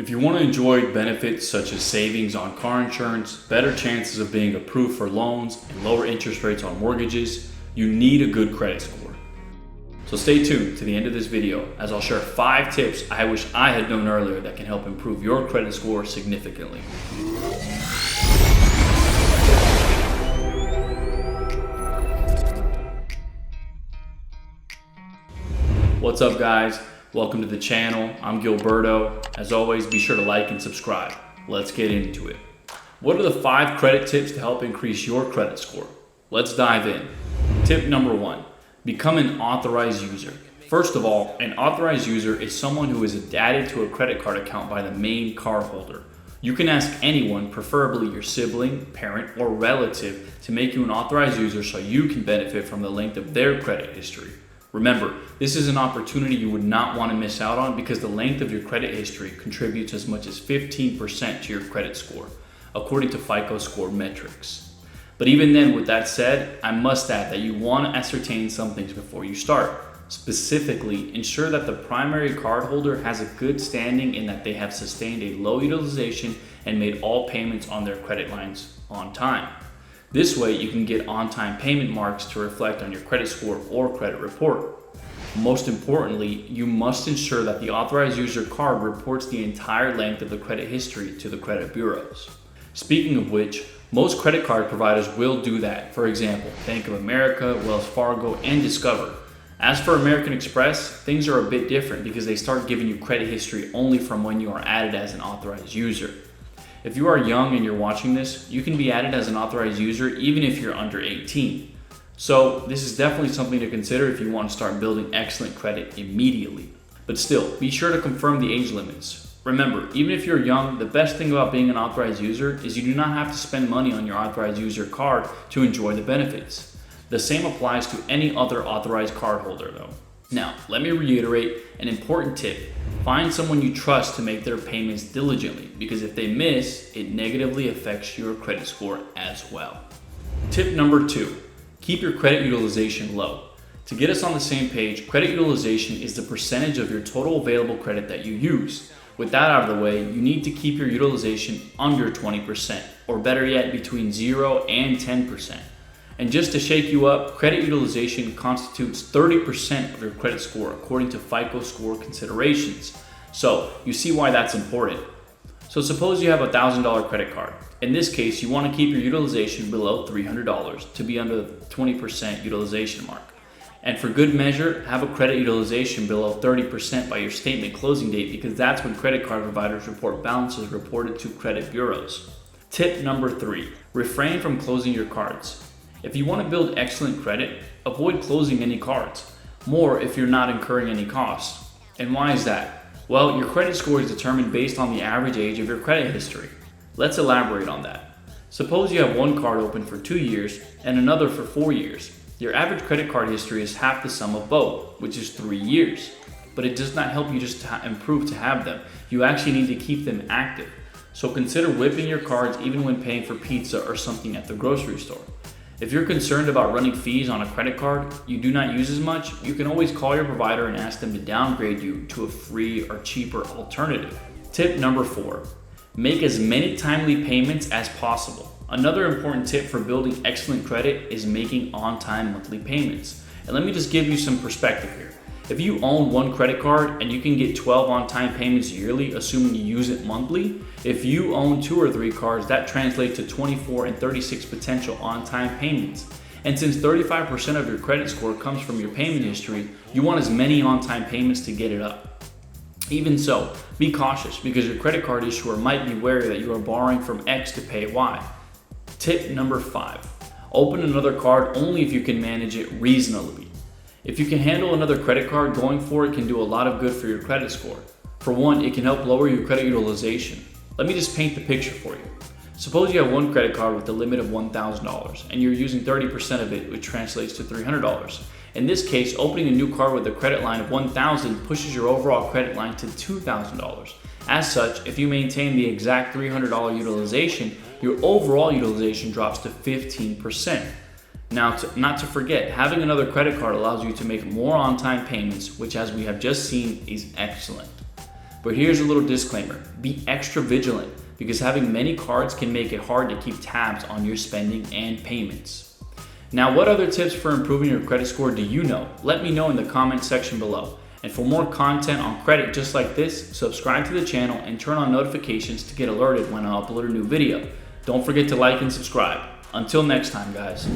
If you want to enjoy benefits such as savings on car insurance, better chances of being approved for loans, and lower interest rates on mortgages, you need a good credit score. So stay tuned to the end of this video as I'll share 5 tips I wish I had known earlier that can help improve your credit score significantly. What's up, guys? Welcome to the channel. I'm Gilberto. As always, be sure to like and subscribe. Let's get into it. What are the 5 credit tips to help increase your credit score? Let's dive in. Tip number 1, become an authorized user. First of all, an authorized user is someone who is added to a credit card account by the main cardholder. You can ask anyone, preferably your sibling, parent, or relative, to make you an authorized user so you can benefit from the length of their credit history. Remember, this is an opportunity you would not want to miss out on because the length of your credit history contributes as much as 15% to your credit score, according to FICO score metrics. But even then, with that said, I must add that you want to ascertain some things before you start. Specifically, ensure that the primary cardholder has a good standing in that they have sustained a low utilization and made all payments on their credit lines on time. This way, you can get on-time payment marks to reflect on your credit score or credit report. Most importantly, you must ensure that the authorized user card reports the entire length of the credit history to the credit bureaus. Speaking of which, most credit card providers will do that. For example, Bank of America, Wells Fargo, and Discover. As for American Express, things are a bit different because they start giving you credit history only from when you are added as an authorized user. If you are young and you're watching this, you can be added as an authorized user even if you're under 18. So this is definitely something to consider if you want to start building excellent credit immediately. But still, be sure to confirm the age limits. Remember, even if you're young, the best thing about being an authorized user is you do not have to spend money on your authorized user card to enjoy the benefits. The same applies to any other authorized cardholder though. Now, let me reiterate an important tip. Find someone you trust to make their payments diligently, because if they miss, it negatively affects your credit score as well. Tip number 2, keep your credit utilization low. To get us on the same page, credit utilization is the percentage of your total available credit that you use. With that out of the way, you need to keep your utilization under 20%, or better yet, between 0 and 10%. And just to shake you up, credit utilization constitutes 30% of your credit score according to FICO score considerations. So you see why that's important. So suppose you have a $1,000 credit card. In this case, you want to keep your utilization below $300 to be under the 20% utilization mark. And for good measure, have a credit utilization below 30% by your statement closing date, because that's when credit card providers report balances reported to credit bureaus. Tip number 3, refrain from closing your cards. If you want to build excellent credit, avoid closing any cards, more if you're not incurring any costs. And why is that? Well, your credit score is determined based on the average age of your credit history. Let's elaborate on that. Suppose you have one card open for 2 years and another for 4 years. Your average credit card history is half the sum of both, which is 3 years. But it does not help you just to improve to have them. You actually need to keep them active. So consider whipping your cards even when paying for pizza or something at the grocery store. If you're concerned about running fees on a credit card you do not use as much, you can always call your provider and ask them to downgrade you to a free or cheaper alternative. Tip number 4, make as many timely payments as possible. Another important tip for building excellent credit is making on-time monthly payments. And let me just give you some perspective here. If you own one credit card and you can get 12 on-time payments yearly, assuming you use it monthly, if you own 2 or 3 cards, that translates to 24 and 36 potential on-time payments. And since 35% of your credit score comes from your payment history, you want as many on-time payments to get it up. Even so, be cautious because your credit card issuer might be wary that you are borrowing from X to pay Y. Tip number 5, open another card only if you can manage it reasonably. If you can handle another credit card, going for it can do a lot of good for your credit score. For one, it can help lower your credit utilization. Let me just paint the picture for you. Suppose you have one credit card with a limit of $1,000 and you're using 30% of it, which translates to $300. In this case, opening a new card with a credit line of $1,000 pushes your overall credit line to $2,000. As such, if you maintain the exact $300 utilization, your overall utilization drops to 15%. Now, not to forget, having another credit card allows you to make more on-time payments, which as we have just seen is excellent. But here's a little disclaimer. Be extra vigilant because having many cards can make it hard to keep tabs on your spending and payments. Now, what other tips for improving your credit score do you know? Let me know in the comment section below. And for more content on credit just like this, subscribe to the channel and turn on notifications to get alerted when I upload a new video. Don't forget to like and subscribe. Until next time, guys.